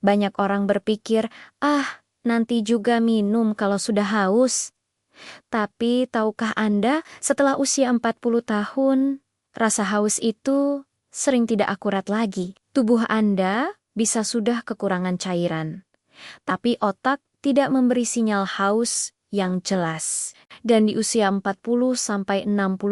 Banyak orang berpikir, nanti juga minum kalau sudah haus. Tapi tahukah Anda, setelah usia 40 tahun, rasa haus itu sering tidak akurat lagi. Tubuh Anda bisa sudah kekurangan cairan, tapi otak tidak memberi sinyal haus yang jelas. Dan di usia 40-60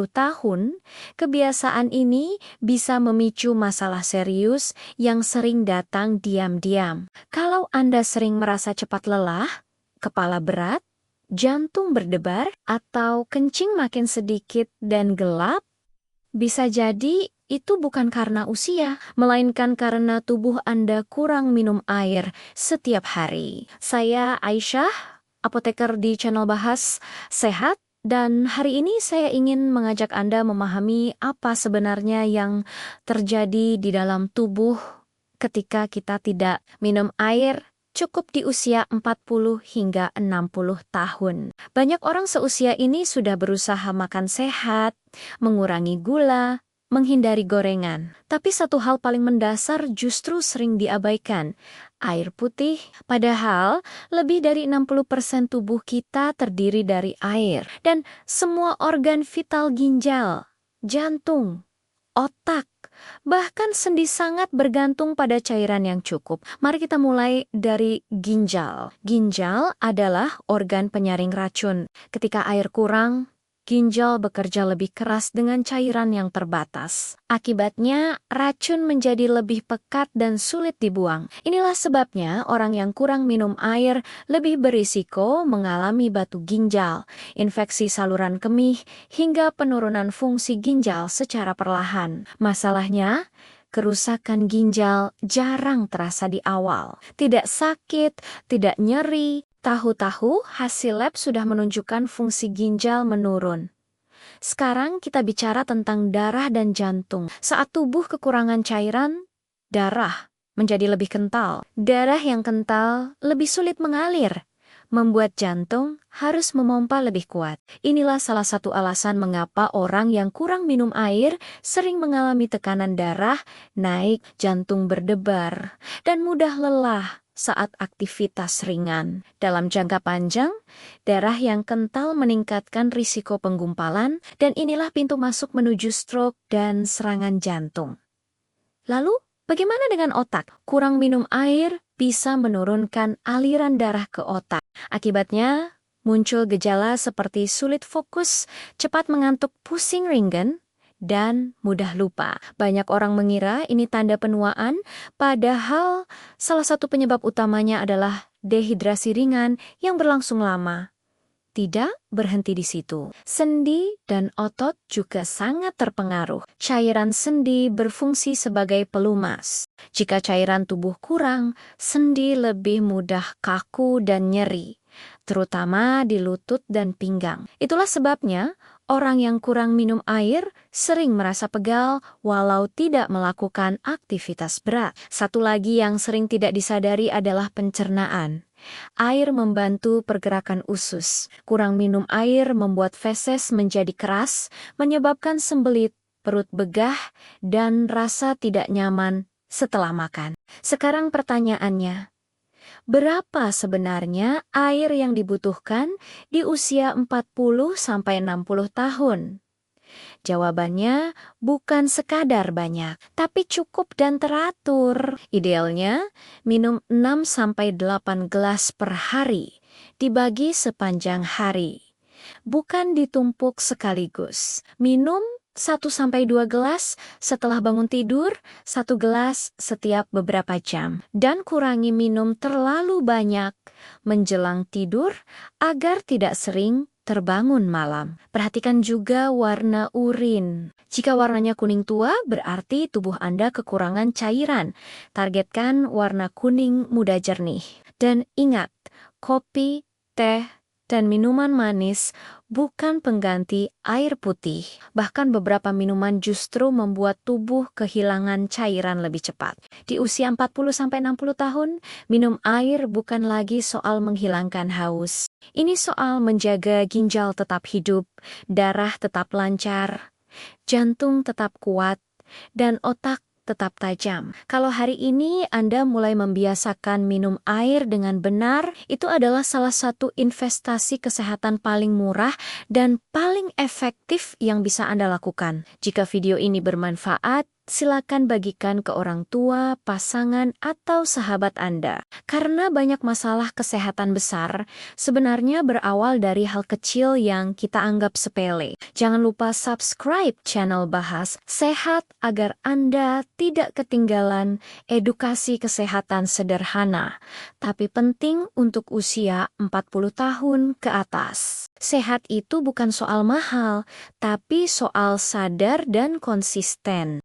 tahun, kebiasaan ini bisa memicu masalah serius yang sering datang diam-diam. Kalau Anda sering merasa cepat lelah, kepala berat, jantung berdebar, atau kencing makin sedikit dan gelap, bisa jadi itu bukan karena usia, melainkan karena tubuh Anda kurang minum air setiap hari. Saya Aisyah, apoteker di channel Bahas Sehat, dan hari ini saya ingin mengajak Anda memahami apa sebenarnya yang terjadi di dalam tubuh ketika kita tidak minum air cukup di usia 40 hingga 60 tahun. Banyak orang seusia ini sudah berusaha makan sehat, mengurangi gula, menghindari gorengan. Tapi satu hal paling mendasar justru sering diabaikan, air putih. Padahal lebih dari 60% tubuh kita terdiri dari air. Dan semua organ vital ginjal, jantung, otak, bahkan sendi sangat bergantung pada cairan yang cukup. Mari kita mulai dari ginjal. Ginjal adalah organ penyaring racun. Ketika air kurang, ginjal bekerja lebih keras dengan cairan yang terbatas. Akibatnya, racun menjadi lebih pekat dan sulit dibuang. Inilah sebabnya orang yang kurang minum air lebih berisiko mengalami batu ginjal, infeksi saluran kemih, hingga penurunan fungsi ginjal secara perlahan. Masalahnya, kerusakan ginjal jarang terasa di awal. Tidak sakit, tidak nyeri. Tahu-tahu hasil lab sudah menunjukkan fungsi ginjal menurun. Sekarang kita bicara tentang darah dan jantung. Saat tubuh kekurangan cairan, darah menjadi lebih kental. Darah yang kental lebih sulit mengalir, membuat jantung harus memompa lebih kuat. Inilah salah satu alasan mengapa orang yang kurang minum air sering mengalami tekanan darah naik, jantung berdebar, dan mudah lelah saat aktivitas ringan. Dalam jangka panjang, darah yang kental meningkatkan risiko penggumpalan, dan inilah pintu masuk menuju stroke dan serangan jantung. Lalu, bagaimana dengan otak? Kurang minum air bisa menurunkan aliran darah ke otak. Akibatnya, muncul gejala seperti sulit fokus, cepat mengantuk, pusing ringan, dan mudah lupa. Banyak orang mengira ini tanda penuaan, padahal salah satu penyebab utamanya adalah dehidrasi ringan yang berlangsung lama. Tidak berhenti di situ. Sendi dan otot juga sangat terpengaruh. Cairan sendi berfungsi sebagai pelumas. Jika cairan tubuh kurang, sendi lebih mudah kaku dan nyeri, terutama di lutut dan pinggang. Itulah sebabnya orang yang kurang minum air sering merasa pegal walau tidak melakukan aktivitas berat. Satu lagi yang sering tidak disadari adalah pencernaan. Air membantu pergerakan usus. Kurang minum air membuat feses menjadi keras, menyebabkan sembelit, perut begah, dan rasa tidak nyaman setelah makan. Sekarang pertanyaannya, berapa sebenarnya air yang dibutuhkan di usia 40-60 tahun? Jawabannya bukan sekadar banyak, tapi cukup dan teratur. Idealnya, minum 6-8 gelas per hari, dibagi sepanjang hari. Bukan ditumpuk sekaligus. Minum 1-2 gelas setelah bangun tidur, 1 gelas setiap beberapa jam. Dan kurangi minum terlalu banyak menjelang tidur agar tidak sering terbangun malam. Perhatikan juga warna urin. Jika warnanya kuning tua, berarti tubuh Anda kekurangan cairan. Targetkan warna kuning muda jernih. Dan ingat, kopi, teh, dan minuman manis bukan pengganti air putih. Bahkan beberapa minuman justru membuat tubuh kehilangan cairan lebih cepat. Di usia 40-60 tahun, minum air bukan lagi soal menghilangkan haus. Ini soal menjaga ginjal tetap hidup, darah tetap lancar, jantung tetap kuat, dan otak tetap tajam. Kalau hari ini Anda mulai membiasakan minum air dengan benar, itu adalah salah satu investasi kesehatan paling murah dan paling efektif yang bisa Anda lakukan. Jika video ini bermanfaat, silakan bagikan ke orang tua, pasangan, atau sahabat Anda. Karena banyak masalah kesehatan besar, sebenarnya berawal dari hal kecil yang kita anggap sepele. Jangan lupa subscribe channel Bahas Sehat agar Anda tidak ketinggalan edukasi kesehatan sederhana, tapi penting untuk usia 40 tahun ke atas. Sehat itu bukan soal mahal, tapi soal sadar dan konsisten.